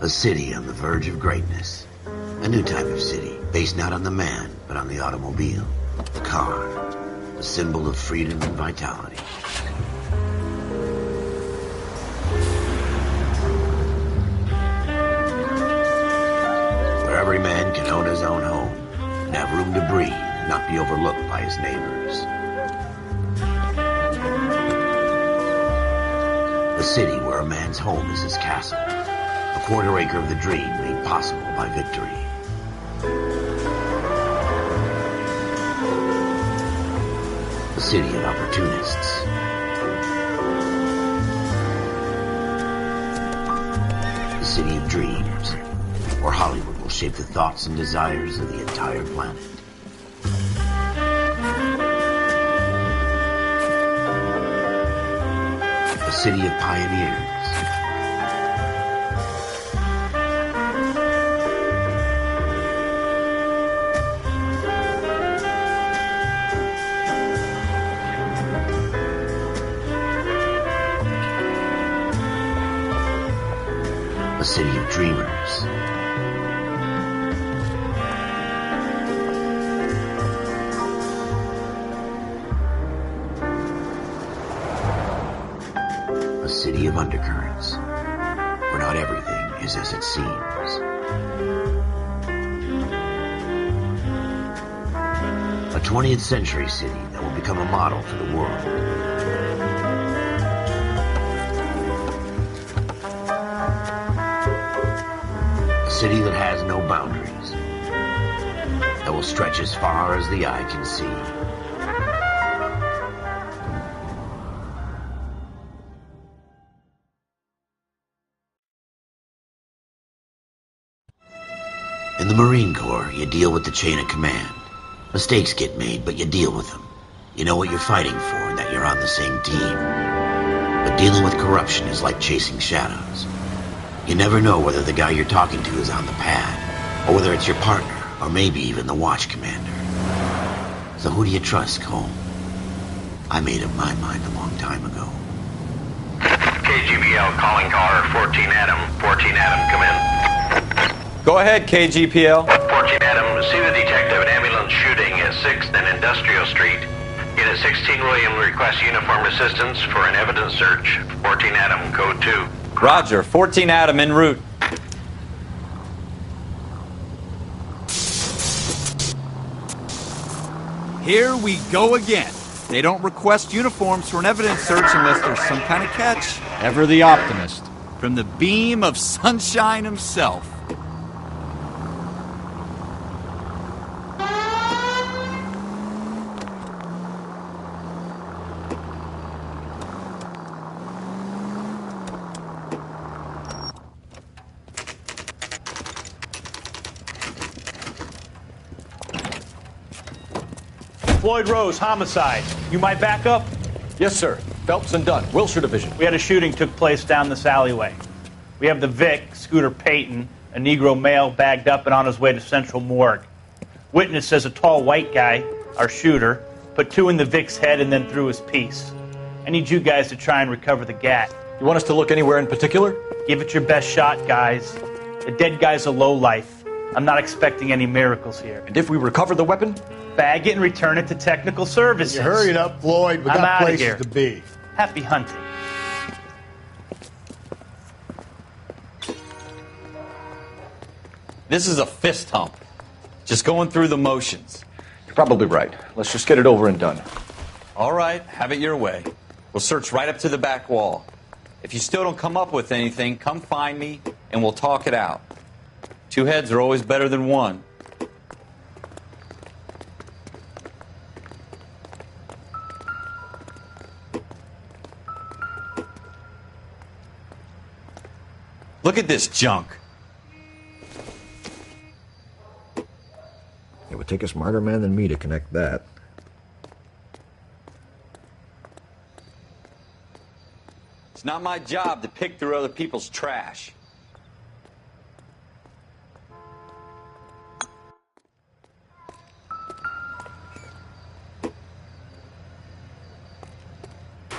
A city on the verge of greatness. A new type of city, based not on the man, but on the automobile. The car. A symbol of freedom and vitality. Where every man can own his own home, and have room to breathe, and not be overlooked by his neighbors. A city where a man's home is his castle. A quarter acre of the dream made possible by victory. A city of opportunists. A city of dreams, where Hollywood will shape the thoughts and desires of the entire planet. A city of pioneers. A city of dreamers. A city of undercurrents, where not everything is as it seems. A 20th century city that will become a model for the world. A city that has no boundaries, that will stretch as far as the eye can see. In the Marine Corps, you deal with the chain of command. Mistakes get made, but you deal with them. You know what you're fighting for and that you're on the same team. But dealing with corruption is like chasing shadows. You never know whether the guy you're talking to is on the pad, or whether it's your partner, or maybe even the watch commander. So who do you trust, Cole? I made up my mind a long time ago. KGBL calling caller 14 Adam. 14 Adam, come in. Go ahead, KGPL. 14 Adam, see the detective, an ambulance shooting at 6th and Industrial Street. Unit 16 William requests uniformed assistance for an evidence search. 14 Adam, code 2. Roger, 14 Adam en route. Here we go again. They don't request uniforms for an evidence search unless there's some kind of catch. Ever the optimist. From the beam of sunshine himself. Floyd Rose, homicide. You might back up? Yes, sir. Phelps and Dunn, Wilshire Division. We had a shooting took place down this alleyway. We have the Vic, Scooter Payton, a Negro male bagged up and on his way to Central Morgue. Witness says a tall white guy, our shooter, put 2 in the Vic's head and then threw his piece. I need you guys to try and recover the gat. You want us to look anywhere in particular? Give it your best shot, guys. The dead guy's a lowlife. I'm not expecting any miracles here. And if we recover the weapon? Bag it and return it to technical services. You hurry up, Floyd. We I'm got outta places here. to be. Happy hunting. This is a fist hump. Just going through the motions. You're probably right. Let's just get it over and done. All right, have it your way. We'll search right up to the back wall. If you still don't come up with anything, come find me and we'll talk it out. 2 heads are always better than 1. Look at this junk. It would take a smarter man than me to connect that. It's not my job to pick through other people's trash.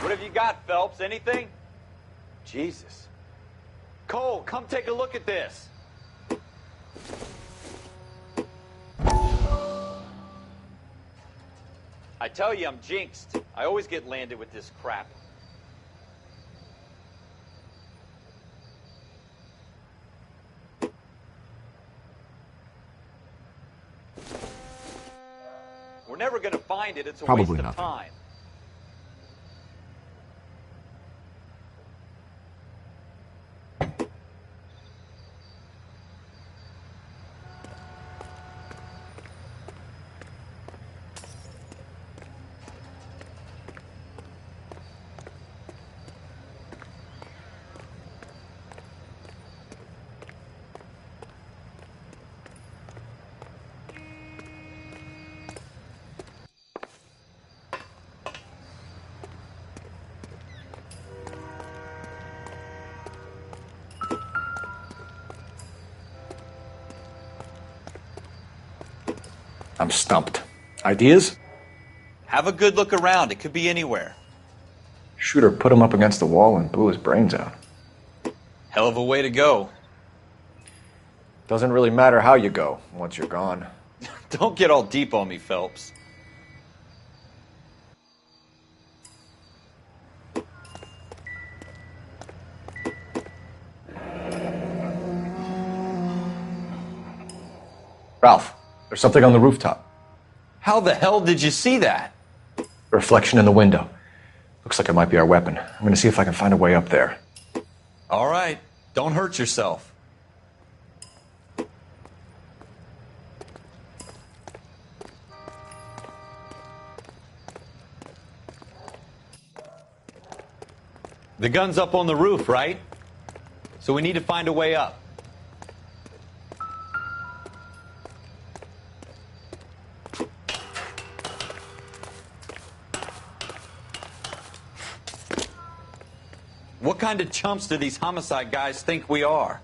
What have you got, Phelps? Anything? Jesus. Cole, come take a look at this. I tell you, I'm jinxed. I always get landed with this crap. We're never going to find it. It's a Probably waste of nothing. time. I'm stumped. Ideas? Have a good look around. It could be anywhere. Shooter put him up against the wall and blew his brains out. Hell of a way to go. Doesn't really matter how you go once you're gone. Don't get all deep on me, Phelps. Ralph, there's something on the rooftop. How the hell did you see that? Reflection in the window. Looks like it might be our weapon. I'm gonna see if I can find a way up there. All right. Don't hurt yourself. The gun's up on the roof, right? So we need to find a way up. What kind of chumps do these homicide guys think we are?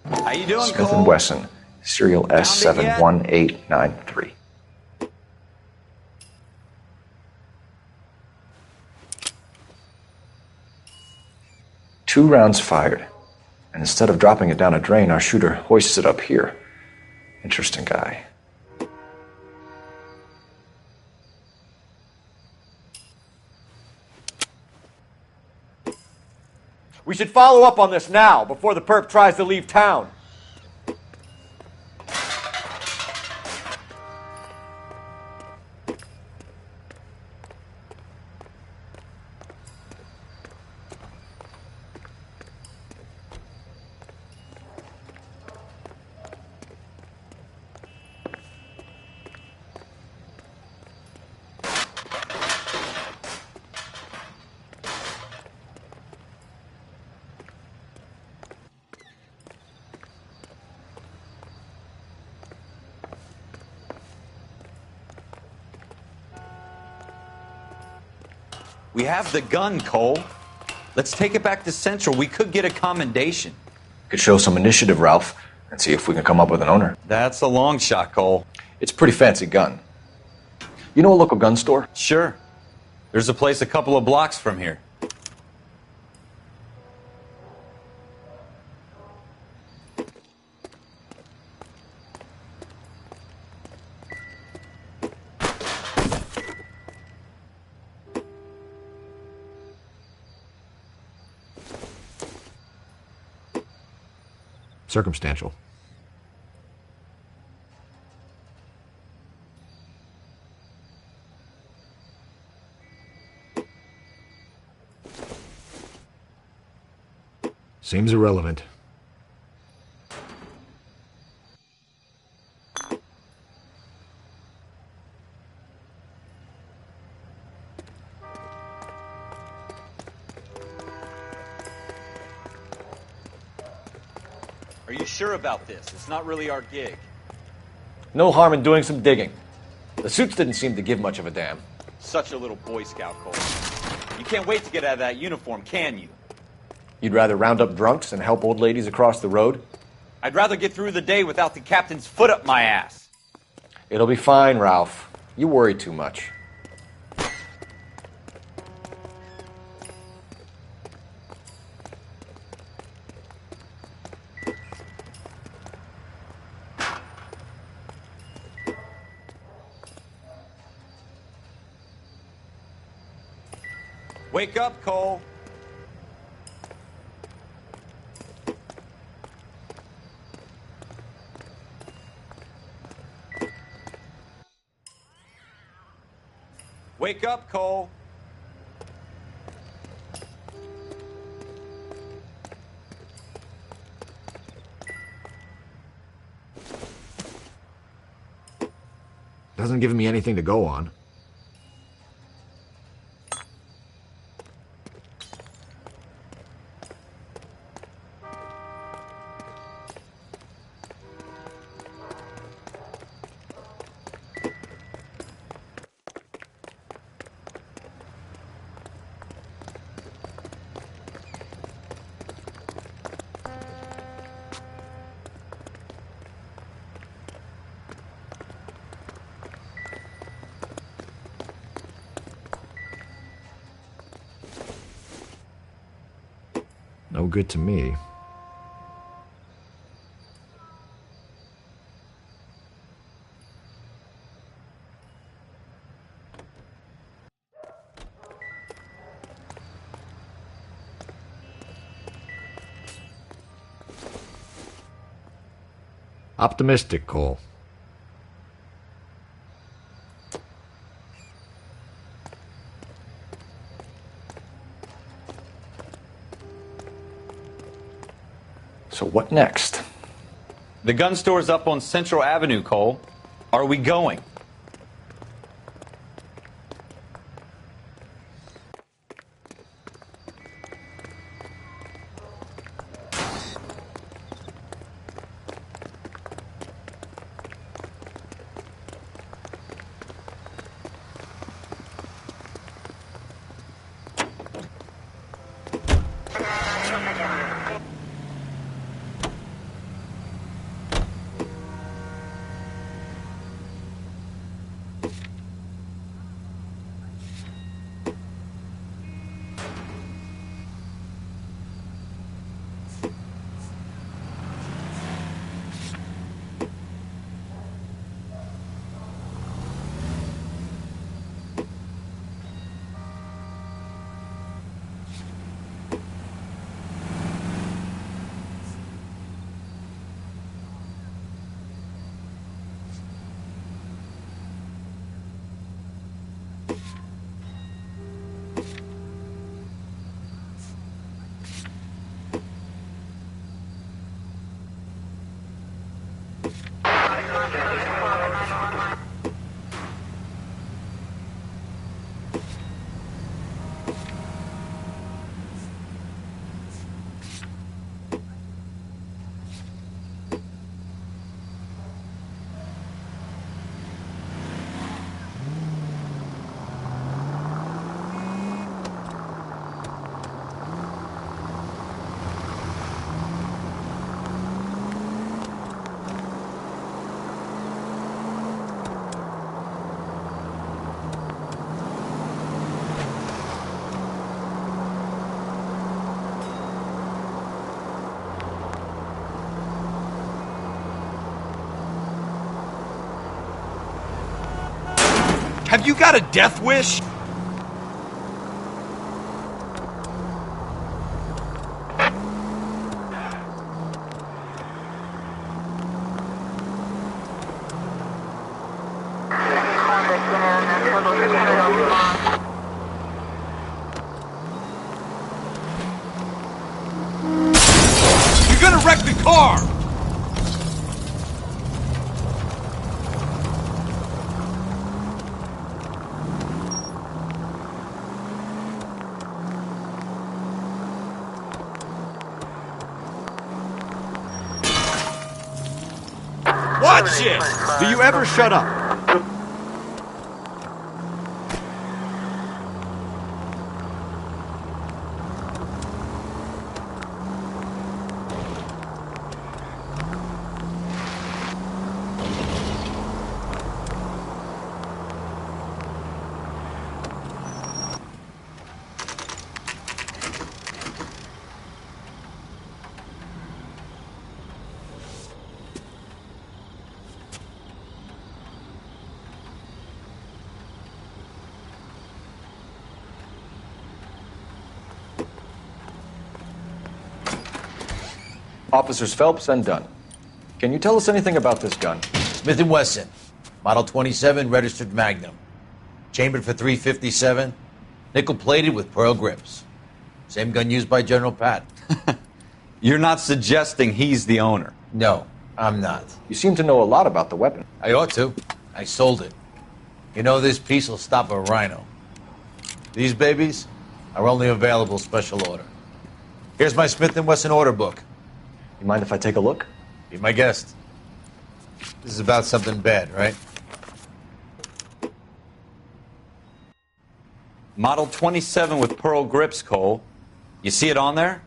How you doing, Smith Cole? & Wesson, serial S71893. Two rounds fired, and instead of dropping it down a drain, our shooter hoists it up here. Interesting guy. We should follow up on this now, before the perp tries to leave town. We have the gun, Cole. Let's take it back to Central. We could get a commendation. Could show some initiative, Ralph, and see if we can come up with an owner. That's a long shot, Cole. It's a pretty fancy gun. You know a local gun store? Sure. There's a place a couple of blocks from here. Circumstantial. Seems irrelevant. Are you sure about this? It's not really our gig. No harm in doing some digging. The suits didn't seem to give much of a damn. Such a little Boy Scout, Cole. You can't wait to get out of that uniform, can you? You'd rather round up drunks and help old ladies across the road? I'd rather get through the day without the captain's foot up my ass. It'll be fine, Ralph. You worry too much. Wake up, Cole. Wake up, Cole. Doesn't give me anything to go on. No good to me. Optimistic, Cole. So what next? The gun store's up on Central Avenue, Cole. Are we going? Have you got a death wish? You're gonna wreck the car! Watch it! Do you ever shut up? Officers Phelps and Dunn. Can you tell us anything about this gun? Smith & Wesson, Model 27, registered Magnum. Chambered for .357, nickel-plated with pearl grips. Same gun used by General Patton. You're not suggesting he's the owner? No, I'm not. You seem to know a lot about the weapon. I ought to. I sold it. You know, this piece will stop a rhino. These babies are only available special order. Here's my Smith & Wesson order book. You mind if I take a look? Be my guest. This is about something bad, right? Model 27 with pearl grips, Cole. You see it on there?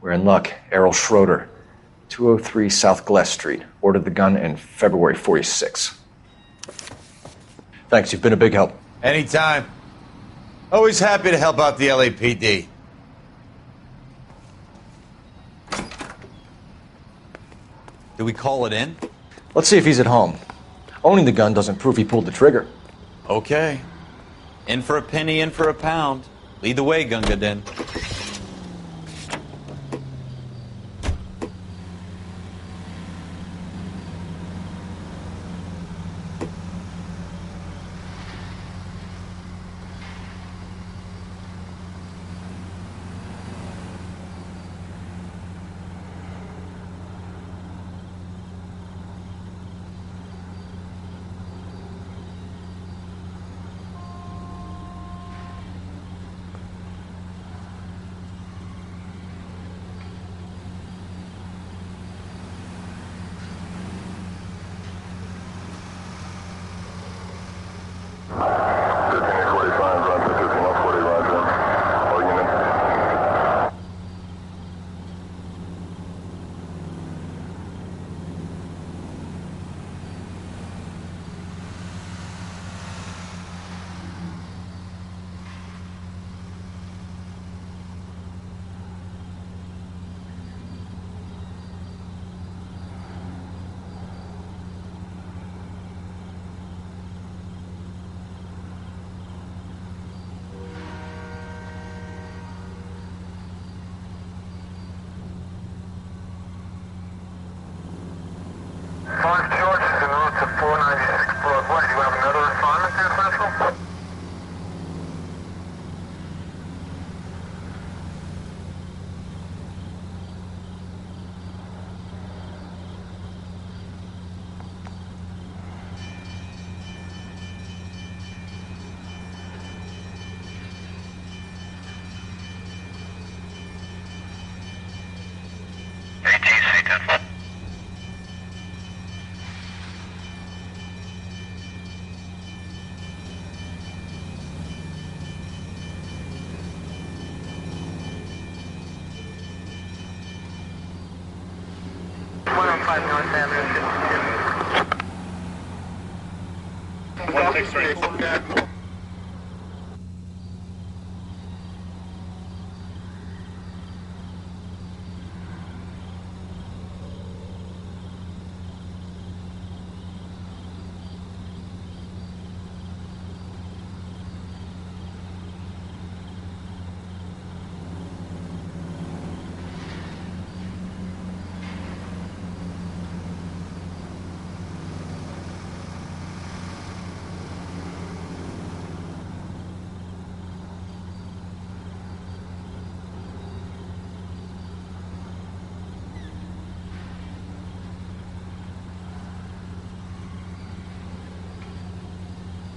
We're in luck. Errol Schroeder, 203 South Glass Street. Ordered the gun in February '46. Thanks, you've been a big help. Anytime. Always happy to help out the LAPD. Do we call it in? Let's see if he's at home. Owning the gun doesn't prove he pulled the trigger. Okay. In for a penny, in for a pound. Lead the way, Gunga Din.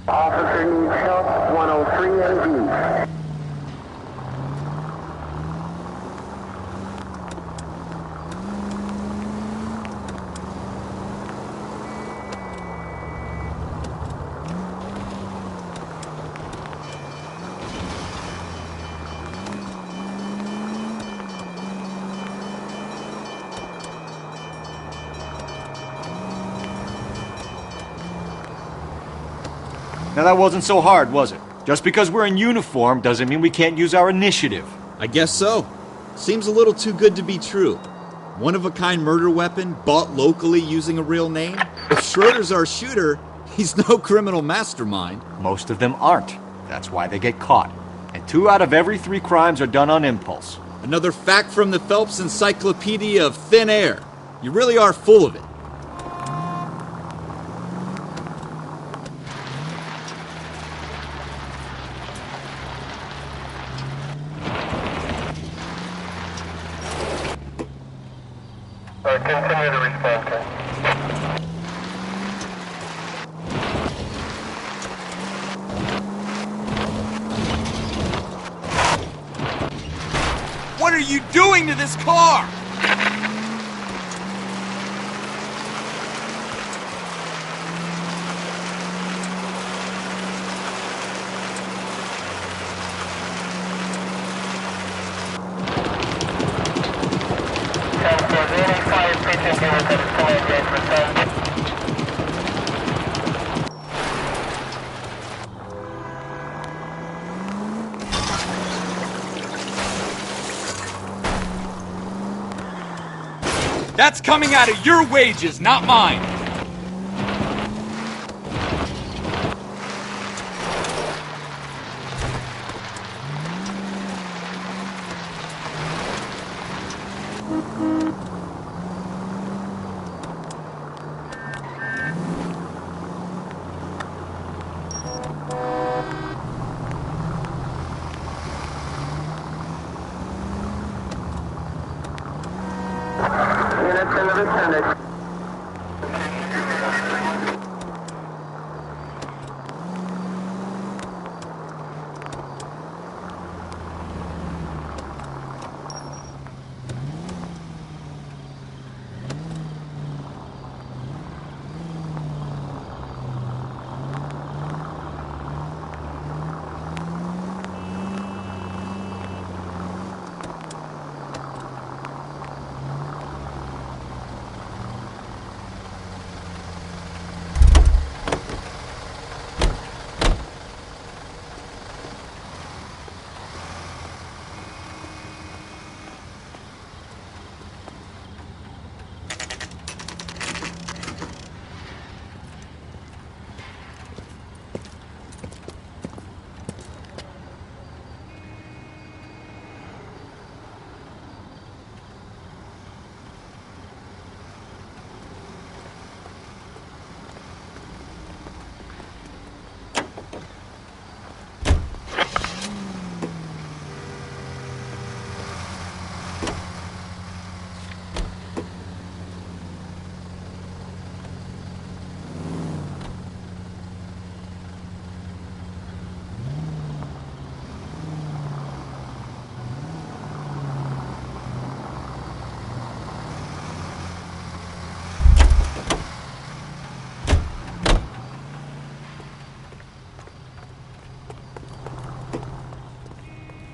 Officer needs help, 103 in view. Now that wasn't so hard, was it? Just because we're in uniform doesn't mean we can't use our initiative. I guess so. Seems a little too good to be true. One-of-a-kind murder weapon bought locally using a real name? If Schroeder's our shooter, he's no criminal mastermind. Most of them aren't. That's why they get caught. And 2 out of every 3 crimes are done on impulse. Another fact from the Phelps Encyclopedia of Thin Air. You really are full of it. Continue to respond to. What are you doing to this car? That's coming out of your wages, not mine.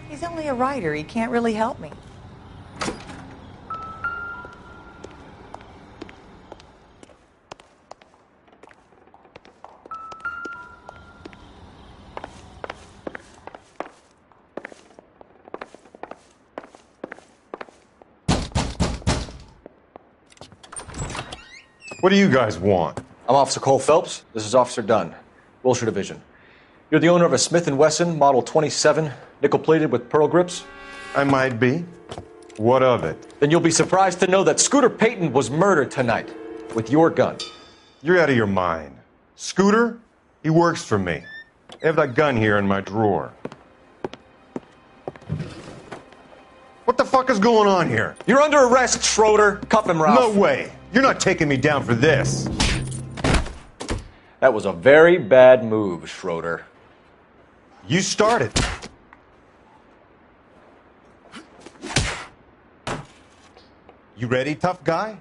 He's only a writer. He can't really help me. What do you guys want? I'm Officer Cole Phelps. This is Officer Dunn, Wilshire Division. You're the owner of a Smith & Wesson Model 27, nickel-plated with pearl grips? I might be. What of it? Then you'll be surprised to know that Scooter Payton was murdered tonight with your gun. You're out of your mind. Scooter? He works for me. I have that gun here in my drawer. What the fuck is going on here? You're under arrest, Schroeder. Cuff him, Ralph. No way. You're not taking me down for this. That was a very bad move, Schroeder. You started. You ready, tough guy?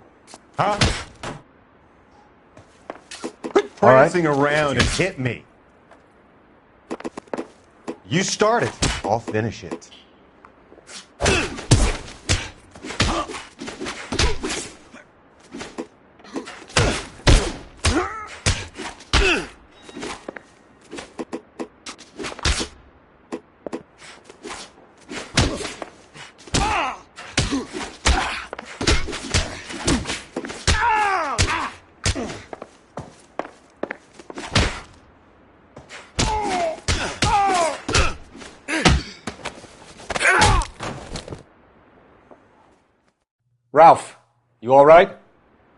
Huh? Quit prancing around and hit me. You started. I'll finish it. Ralph, you all right?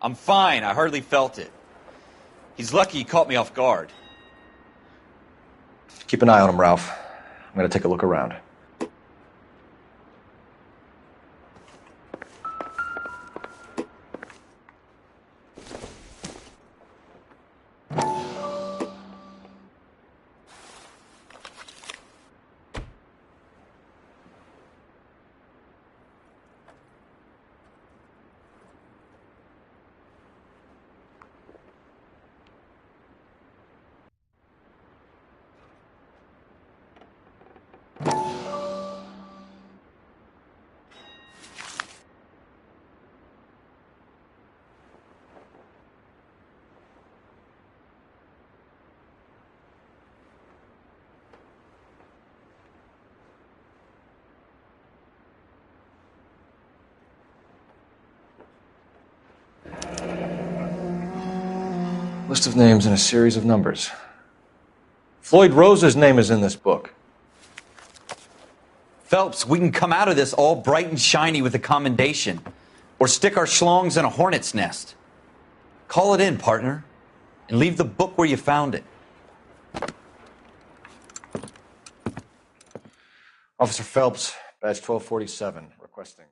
I'm fine. I hardly felt it. He's lucky he caught me off guard. Keep an eye on him, Ralph. I'm gonna take a look around. List of names and a series of numbers. Floyd Rose's name is in this book. Phelps, we can come out of this all bright and shiny with a commendation. Or stick our schlongs in a hornet's nest. Call it in, partner. And leave the book where you found it. Officer Phelps, badge 1247, requesting.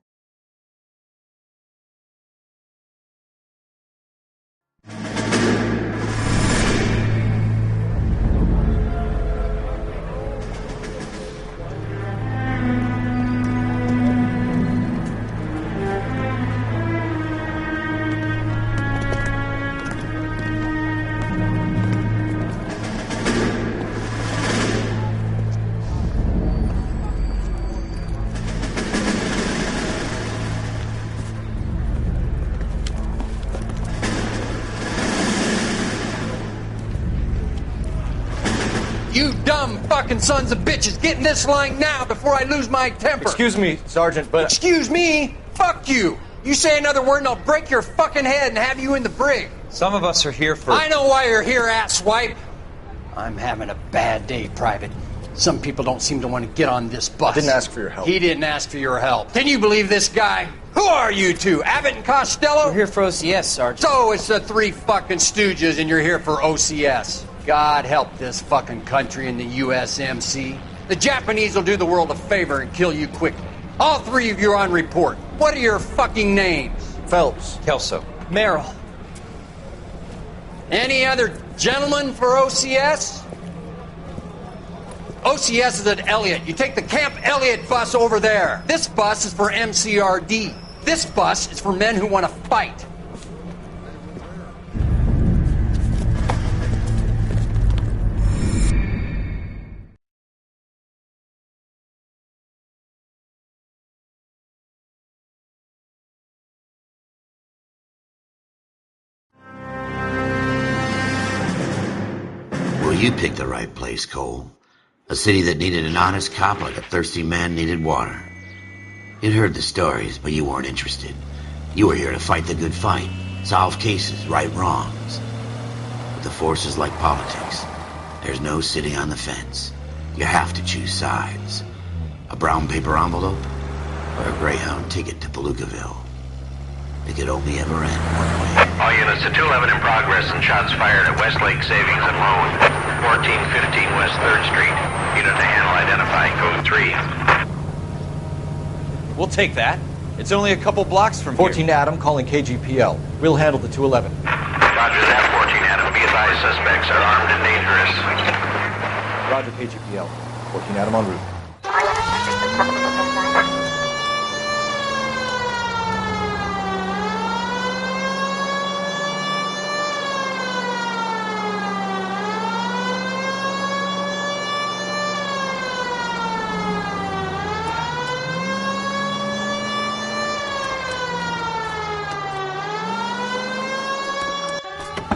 You dumb fucking sons of bitches, get in this line now before I lose my temper. Excuse me, Sergeant, but... Excuse me? Fuck you. You say another word and I'll break your fucking head and have you in the brig. Some of us are here for... I know why you're here, asswipe. I'm having a bad day, Private. Some people don't seem to want to get on this bus. I didn't ask for your help. He didn't ask for your help. Can you believe this guy? Who are you two? Abbott and Costello? We're here for OCS, Sergeant. So it's the three fucking stooges and you're here for OCS. God help this fucking country and the USMC. The Japanese will do the world a favor and kill you quickly. All three of you are on report. What are your fucking names? Phelps. Kelso. Merrill. Any other gentlemen for OCS? OCS is at Elliott. You take the Camp Elliott bus over there. This bus is for MCRD. This bus is for men who want to fight. Well, you picked the right place, Cole. A city that needed an honest cop like a thirsty man needed water. You'd heard the stories, but you weren't interested. You were here to fight the good fight, solve cases, right wrongs. But the force is like politics. There's no sitting on the fence. You have to choose sides. A brown paper envelope or a Greyhound ticket to Palookaville. It could only ever end one way. All units to 211 in progress and shots fired at Westlake Savings and Loan, 1415 West 3rd Street. Unit to handle identify code 3. We'll take that. It's only a couple blocks from 14 here. Adam calling KGPL. We'll handle the 211. Roger that, 14 Adam. Be advised, suspects are armed and dangerous. Roger, KGPL. 14 Adam en route.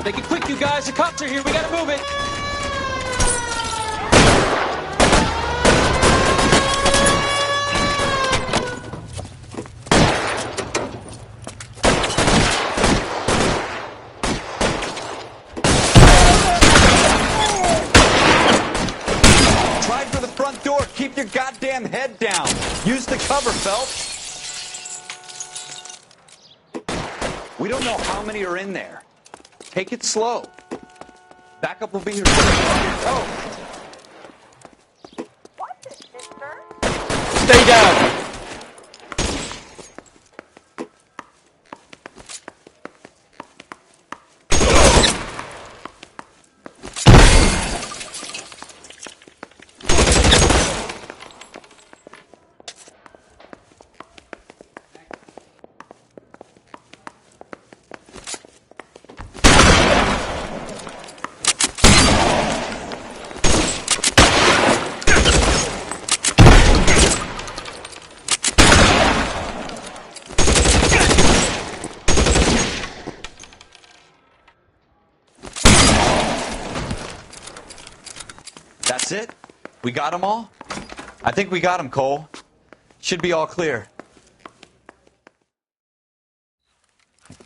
Make it quick, you guys. The cops are here. We gotta move it. Try for the front door. Keep your goddamn head down. Use the cover, Phelps. We don't know how many are in there. Take it slow. Backup will be here. Oh. Stay down. That's it? We got them all? I think we got them, Cole. Should be all clear.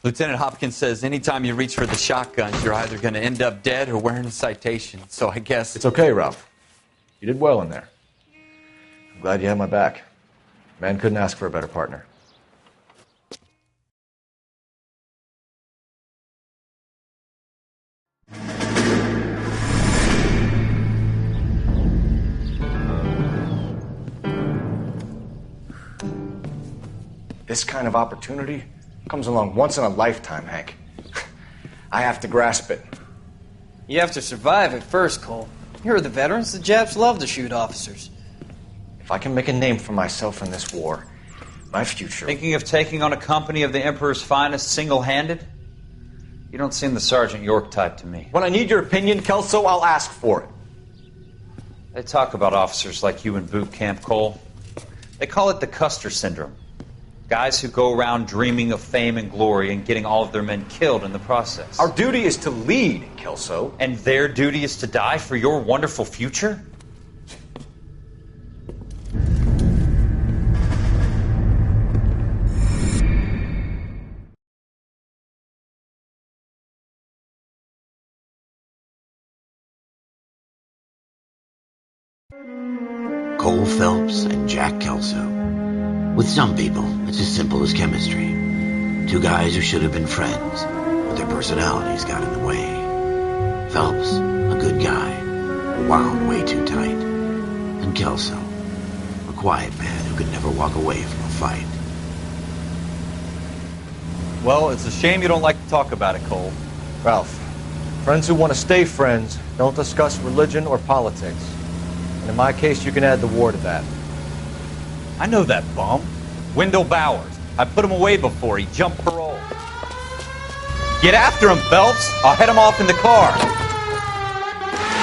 Lieutenant Hopkins says anytime you reach for the shotguns, you're either going to end up dead or wearing a citation. So I guess... It's okay, Ralph. You did well in there. I'm glad you had my back. Man couldn't ask for a better partner. This kind of opportunity comes along once in a lifetime, Hank. I have to grasp it. You have to survive it first, Cole. Here are the veterans. The Japs love to shoot officers. If I can make a name for myself in this war, my future... Thinking of taking on a company of the Emperor's finest single-handed? You don't seem the Sergeant York type to me. When I need your opinion, Kelso, I'll ask for it. They talk about officers like you in boot camp, Cole. They call it the Custer Syndrome. Guys who go around dreaming of fame and glory and getting all of their men killed in the process. Our duty is to lead, Kelso. And their duty is to die for your wonderful future? Cole Phelps and Jack Kelso. With some people, it's as simple as chemistry. Two guys who should have been friends, but their personalities got in the way. Phelps, a good guy, wound way too tight. And Kelso, a quiet man who could never walk away from a fight. Well, it's a shame you don't like to talk about it, Cole. Ralph, friends who want to stay friends don't discuss religion or politics. And in my case, you can add the war to that. I know that bum. Wendell Bowers. I put him away before. He jumped parole. Get after him, Phelps. I'll head him off in the car.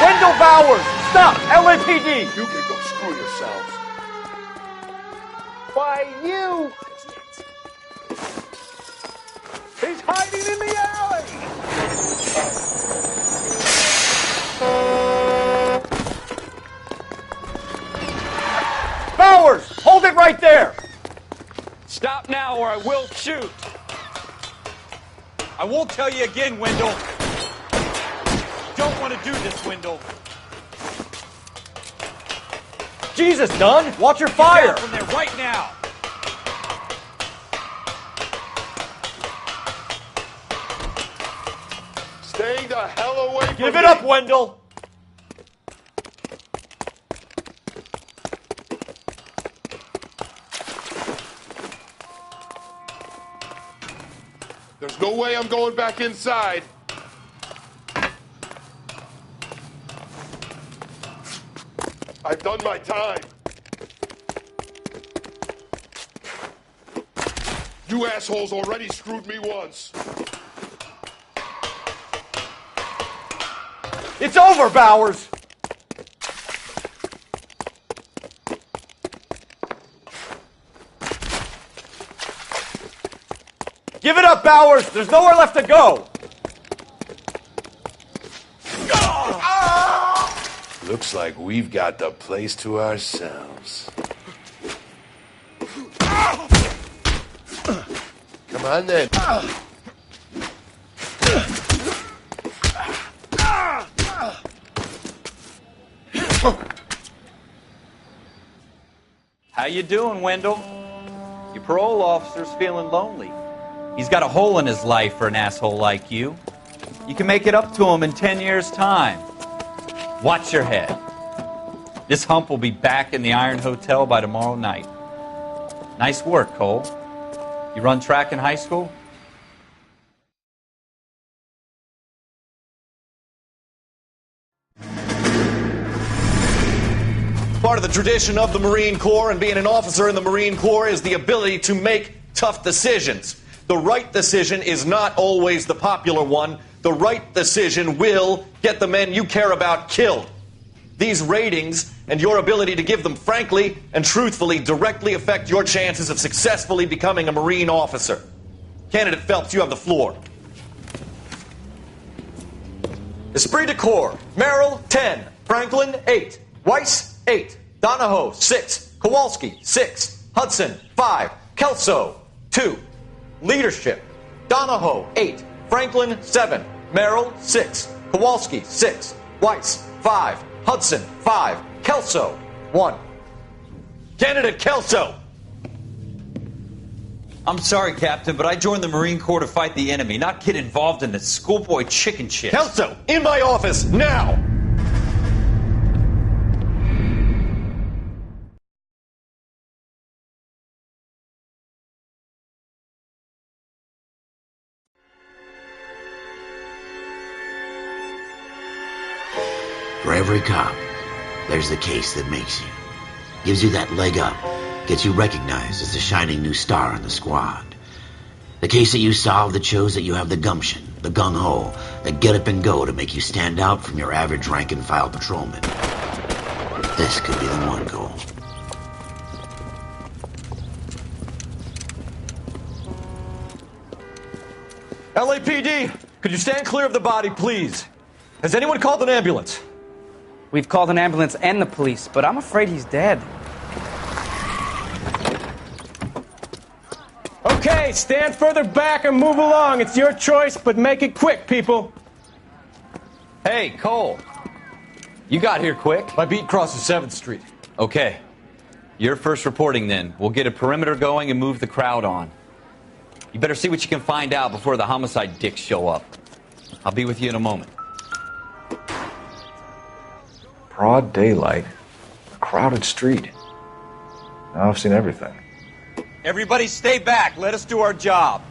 Wendell Bowers! Stop! LAPD! You can go screw yourselves. Why, you! He's hiding in the alley! Bowers! Hold it right there! Stop now or I will shoot. I won't tell you again, Wendell. Don't want to do this, Wendell. Jesus, Dunn! Watch your fire! Get down from there right now. Stay the hell away from me. Give it up, Wendell! There's no way I'm going back inside. I've done my time. You assholes already screwed me once. It's over, Bowers! Give it up, Bowers! There's nowhere left to go! Looks like we've got the place to ourselves. Come on then. How you doing, Wendell? Your parole officer's feeling lonely. He's got a hole in his life for an asshole like you. You can make it up to him in 10 years' time. Watch your head. This hump will be back in the Iron Hotel by tomorrow night. Nice work, Cole. You run track in high school? Part of the tradition of the Marine Corps and being an officer in the Marine Corps is the ability to make tough decisions. The right decision is not always the popular one. The right decision will get the men you care about killed. These ratings and your ability to give them frankly and truthfully directly affect your chances of successfully becoming a Marine officer. Candidate Phelps, you have the floor. Esprit de Corps, Merrill, 10. Franklin, 8. Weiss, 8. Donahoe, 6. Kowalski, 6. Hudson, 5. Kelso, 2. Leadership, Donahoe, 8. Franklin, 7. Merrill, 6. Kowalski, 6. Weiss, 5. Hudson, 5. Kelso, 1. Candidate Kelso. I'm sorry, Captain, but I joined the Marine Corps to fight the enemy, not get involved in this schoolboy chicken shit. Kelso, in my office, now! For every cop, there's the case that makes you. Gives you that leg up. Gets you recognized as the shining new star in the squad. The case that you solve that shows that you have the gumption, the gung-ho, the get up and go to make you stand out from your average rank-and-file patrolman. This could be the one, Cole. LAPD, could you stand clear of the body, please? Has anyone called an ambulance? We've called an ambulance and the police, but I'm afraid he's dead. Okay, stand further back and move along. It's your choice, but make it quick, people. Hey, Cole. You got here quick. My beat crosses 7th Street. Okay. You're first reporting then. We'll get a perimeter going and move the crowd on. You better see what you can find out before the homicide dicks show up. I'll be with you in a moment. Broad daylight, a crowded street. Now I've seen everything. Everybody stay back. Let us do our job.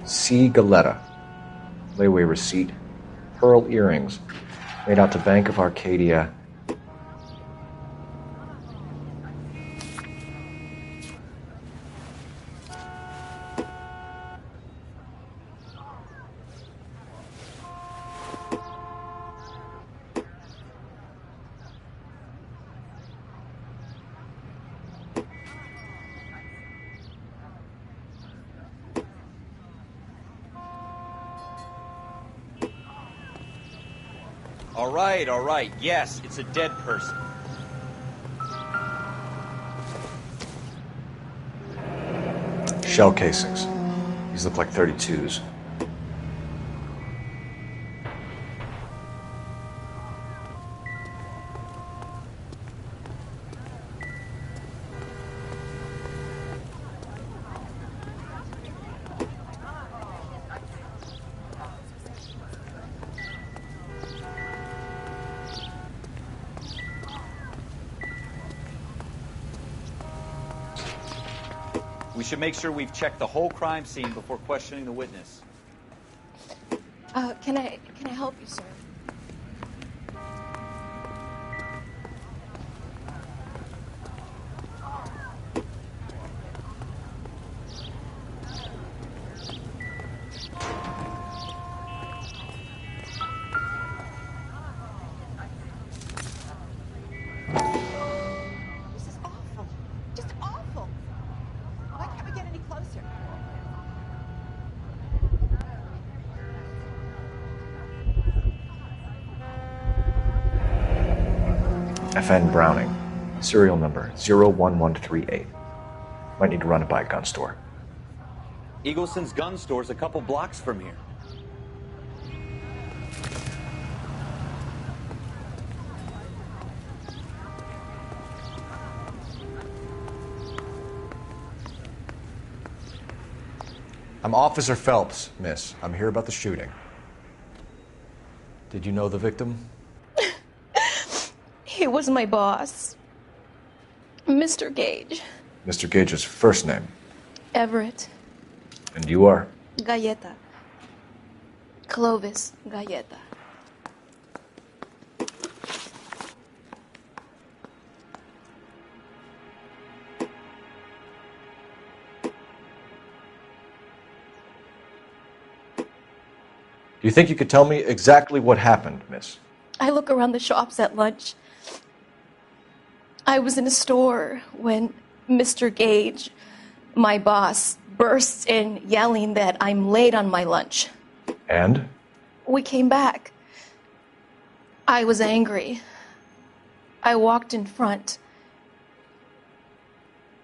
C. Galetta. Layaway receipt. Pearl earrings. Made out to Bank of Arcadia. All right. Yes, it's a dead person. Shell casings. These look like 32s. We should make sure we've checked the whole crime scene before questioning the witness. Can I help you, sir? FN Browning. Serial number 01138. Might need to run it by a gun store. Eagleson's gun store's a couple blocks from here. I'm Officer Phelps, miss. I'm here about the shooting. Did you know the victim? He was my boss, Mr. Gage. Mr. Gage's first name. Everett. And you are? Galleta. Clovis Galleta. Do you think you could tell me exactly what happened, miss? I look around the shops at lunch. I was in a store when Mr. Gage, my boss, bursts in yelling that I'm late on my lunch. And? We came back. I was angry. I walked in front.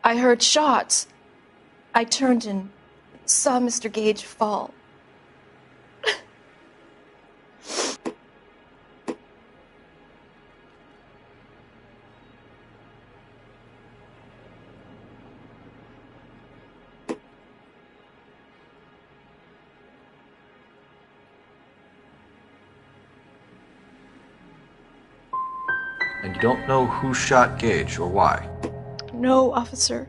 I heard shots. I turned and saw Mr. Gage fall. And you don't know who shot Gage or why? No, officer.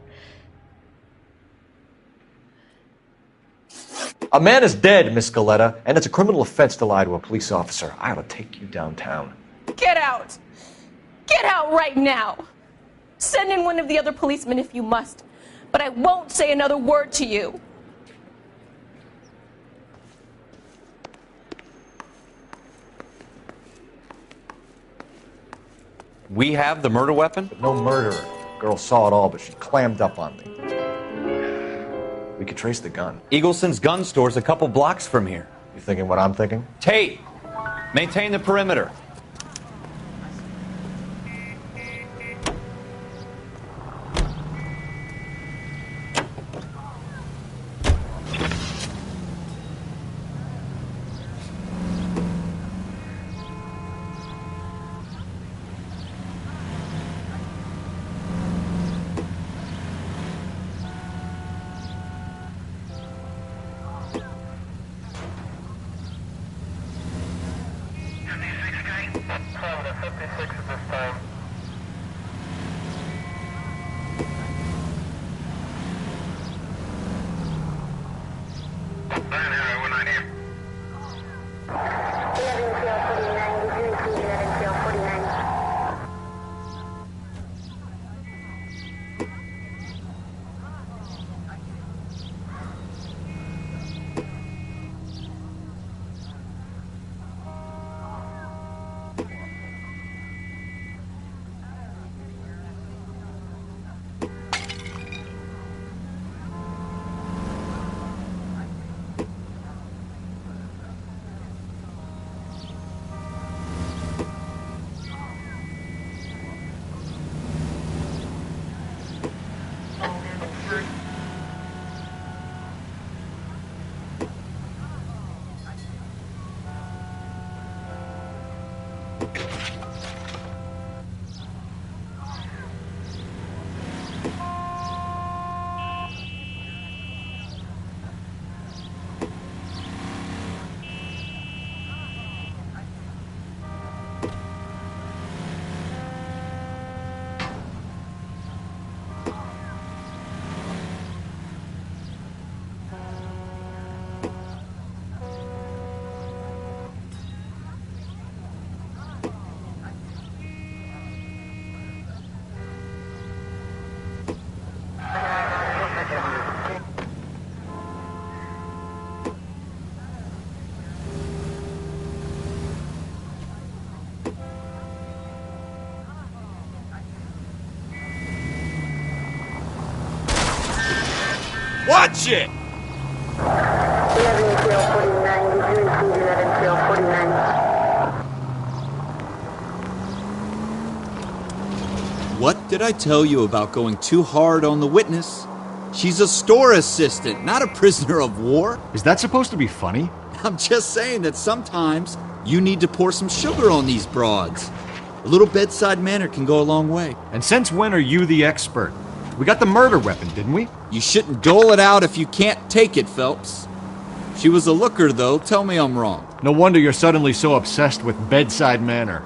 A man is dead, Miss Galletta, and it's a criminal offense to lie to a police officer. I ought to take you downtown. Get out! Get out right now! Send in one of the other policemen if you must, but I won't say another word to you. We have the murder weapon? No murderer. Girl saw it all, but she clammed up on me. We could trace the gun. Eagleson's gun store's a couple blocks from here. You thinking what I'm thinking? Tate, maintain the perimeter. Watch it! What did I tell you about going too hard on the witness? She's a store assistant, not a prisoner of war. Is that supposed to be funny? I'm just saying that sometimes you need to pour some sugar on these broads. A little bedside manner can go a long way. And since when are you the expert? We got the murder weapon, didn't we? You shouldn't dole it out if you can't take it, Phelps. She was a looker, though. Tell me I'm wrong. No wonder you're suddenly so obsessed with bedside manner.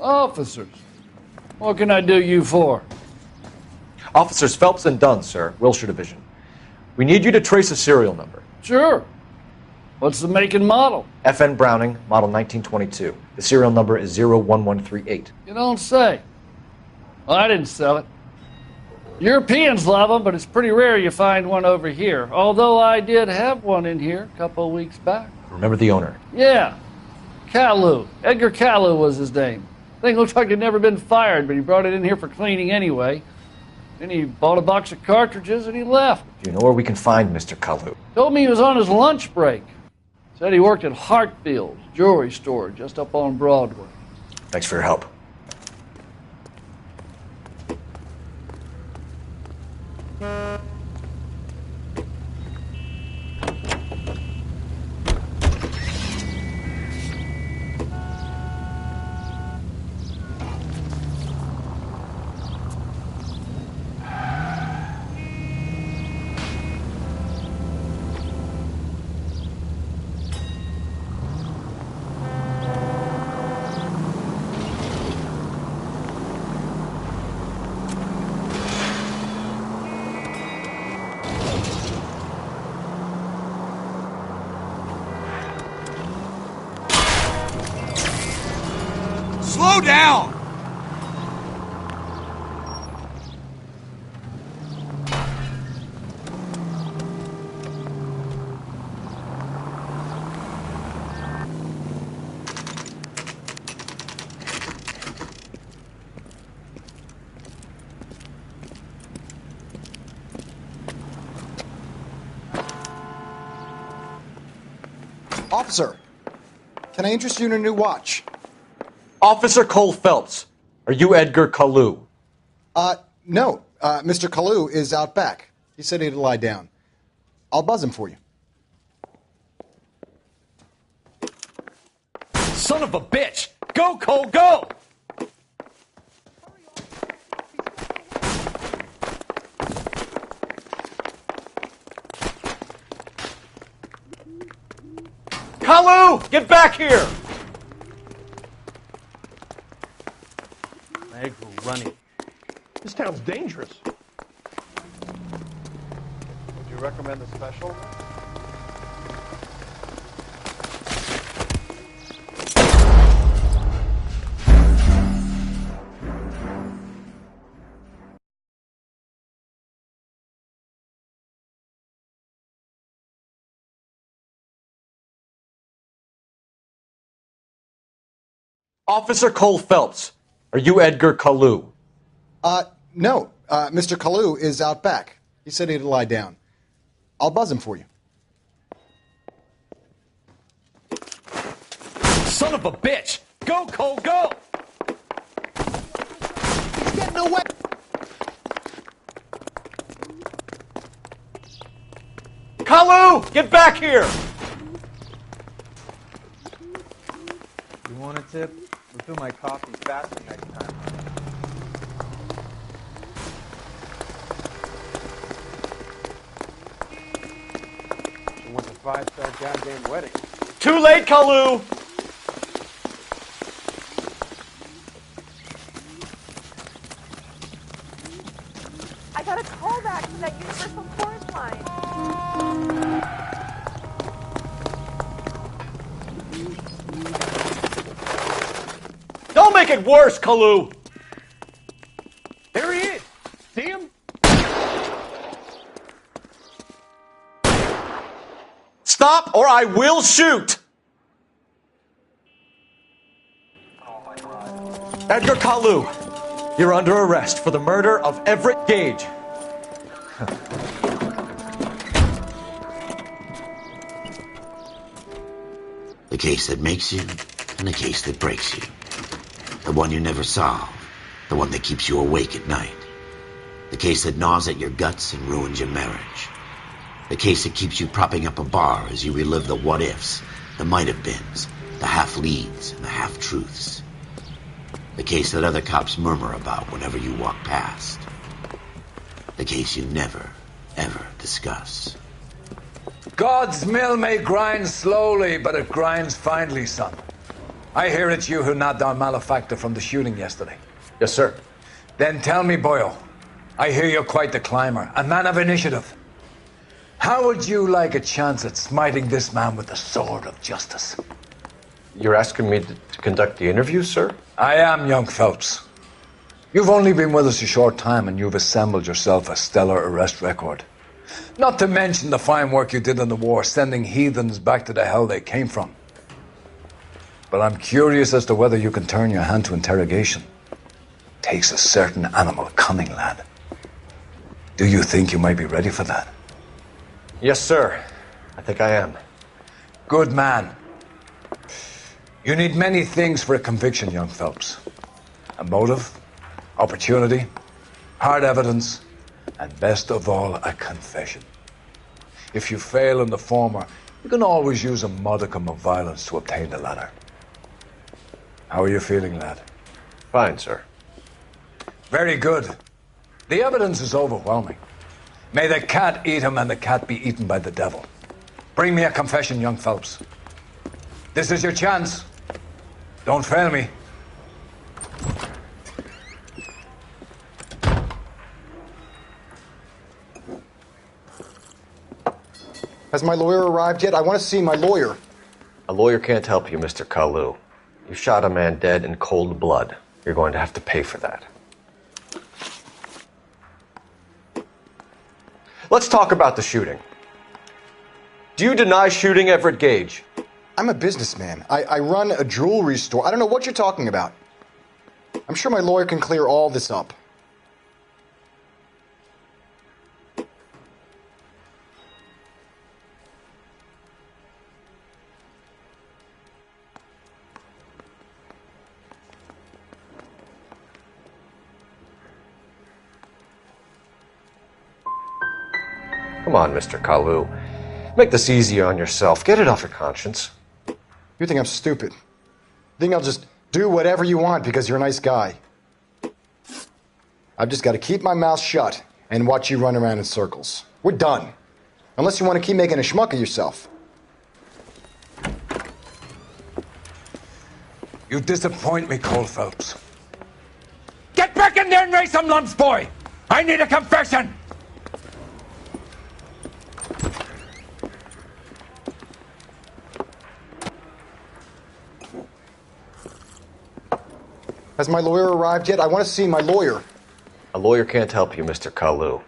Officers, what can I do you for? Officers Phelps and Dunn, sir, Wilshire Division. We need you to trace a serial number. Sure. What's the make and model? FN Browning, model 1922. The serial number is 01138. You don't say. Well, I didn't sell it. Europeans love them, but it's pretty rare you find one over here. Although I did have one in here a couple of weeks back. Remember the owner? Yeah. Kalu. Edgar Kalu was his name. Thing looks like it'd never been fired, but he brought it in here for cleaning anyway. Then he bought a box of cartridges and he left. Do you know where we can find Mr. Kalu? Told me he was on his lunch break. Said he worked at Hartfield's jewelry store just up on Broadway. Thanks for your help. Slow down! Officer, can I interest you in a new watch? Officer Cole Phelps, are you Edgar Kalu? No. Mr. Kalu is out back. He said he'd lie down. I'll buzz him for you. Son of a bitch! Go, Cole, go! Kalu! Get back here! Legs were running. This town's dangerous. Would you recommend the special? Officer Cole Phelps, are you Edgar Kalu? No. Mr. Kalu is out back. He said he'd lie down. I'll buzz him for you. Son of a bitch! Go, Cole, go! He's getting away! Kalu! Get back here! You want a tip? Refill my coffee faster next time. She wants a 5-star goddamn wedding. Too late, Kalu! I got a call back to that universal chorus line. make it worse, Kalu! There he is. See him? Stop or I will shoot! Edgar Kalu, you're under arrest for the murder of Everett Gage. The case that makes you, and the case that breaks you. The one you never solve. The one that keeps you awake at night. The case that gnaws at your guts and ruins your marriage. The case that keeps you propping up a bar as you relive the what-ifs, the might-have-beens, the half-leads, and the half-truths. The case that other cops murmur about whenever you walk past. The case you never, ever discuss. God's mill may grind slowly, but it grinds finely, son. I hear it's you who nabbed our malefactor from the shooting yesterday. Yes, sir. Then tell me, boyo, I hear you're quite the climber, a man of initiative. How would you like a chance at smiting this man with the sword of justice? You're asking me to conduct the interview, sir? I am, young Phelps. You've only been with us a short time and you've assembled yourself a stellar arrest record. Not to mention the fine work you did in the war, sending heathens back to the hell they came from. But I'm curious as to whether you can turn your hand to interrogation. Takes a certain animal cunning, lad. Do you think you might be ready for that? Yes, sir. I think I am. Good man. You need many things for a conviction, young Phelps. A motive, opportunity, hard evidence, and best of all, a confession. If you fail in the former, you can always use a modicum of violence to obtain the latter. How are you feeling, lad? Fine, sir. Very good. The evidence is overwhelming. May the cat eat him and the cat be eaten by the devil. Bring me a confession, young Phelps. This is your chance. Don't fail me. Has my lawyer arrived yet? I want to see my lawyer. A lawyer can't help you, Mr. Kalu. You shot a man dead in cold blood. You're going to have to pay for that. Let's talk about the shooting. Do you deny shooting Everett Gage? I'm a businessman. I run a jewelry store. I don't know what you're talking about. I'm sure my lawyer can clear all this up. Come on, Mr. Kalu. Make this easier on yourself. Get it off your conscience. You think I'm stupid? You think I'll just do whatever you want because you're a nice guy? I've just got to keep my mouth shut and watch you run around in circles. We're done. Unless you want to keep making a schmuck of yourself. You disappoint me, Cole Phelps. Get back in there and raise some lumps, boy! I need a confession! Has my lawyer arrived yet? I want to see my lawyer. A lawyer can't help you, Mr. Kalu.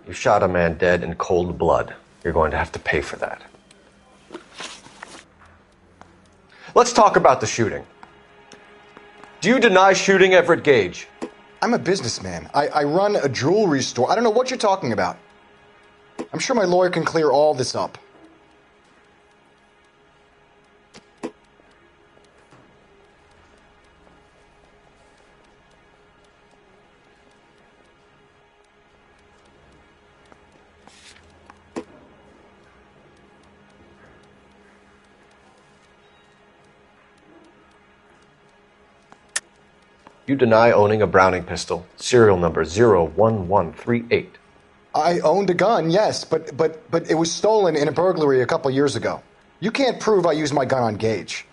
You shot a man dead in cold blood. You're going to have to pay for that. Let's talk about the shooting. Do you deny shooting Everett Gage? I'm a businessman. I run a jewelry store. I don't know what you're talking about. I'm sure my lawyer can clear all this up. You deny owning a Browning pistol, serial number 01138. I owned a gun, yes, but it was stolen in a burglary a couple years ago. You can't prove I used my gun on Gage.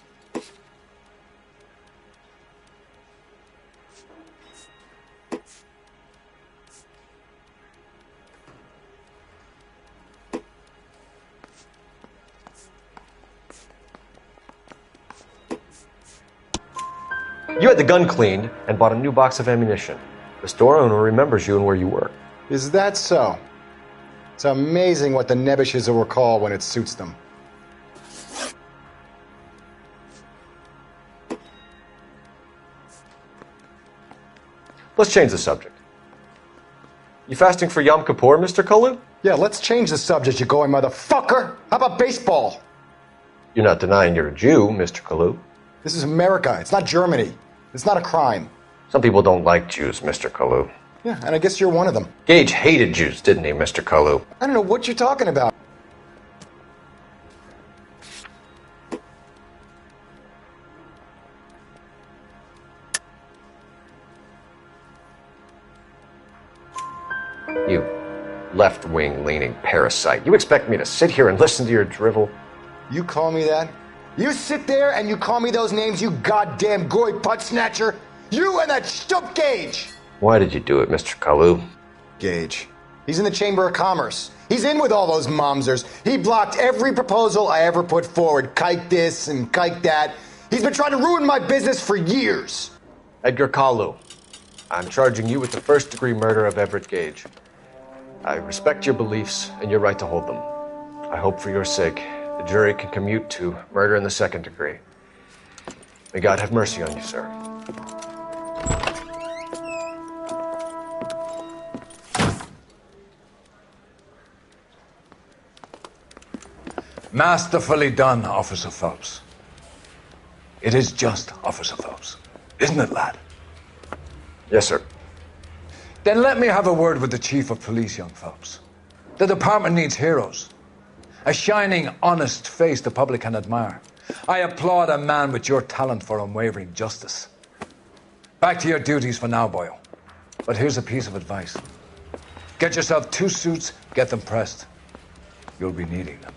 You had the gun cleaned and bought a new box of ammunition. The store owner remembers you and where you work. Is that so? It's amazing what the nebbishes will recall when it suits them. Let's change the subject. You fasting for Yom Kippur, Mr. Kalu? Yeah, let's change the subject, you going motherfucker. How about baseball? You're not denying you're a Jew, Mr. Kalu. This is America. It's not Germany. It's not a crime. Some people don't like Jews, Mr. Kalu. Yeah, and I guess you're one of them. Gage hated Jews, didn't he, Mr. Kalu? I don't know what you're talking about. You left-wing leaning parasite. You expect me to sit here and listen to your drivel? You call me that? You sit there and you call me those names, you goddamn goy putt snatcher? You and that stup Gage! Why did you do it, Mr. Kalu? Gage. He's in the Chamber of Commerce. He's in with all those momsers. He blocked every proposal I ever put forward. Kike this and kike that. He's been trying to ruin my business for years. Edgar Kalu, I'm charging you with the first-degree murder of Everett Gage. I respect your beliefs and your right to hold them. I hope for your sake the jury can commute to murder in the second degree. May God have mercy on you, sir. Masterfully done, Officer Phelps. It is just Officer Phelps, isn't it, lad? Yes, sir. Then let me have a word with the Chief of Police, young Phelps. The department needs heroes. A shining, honest face the public can admire. I applaud a man with your talent for unwavering justice. Back to your duties for now, boyo. But here's a piece of advice. Get yourself 2 suits, get them pressed. You'll be needing them.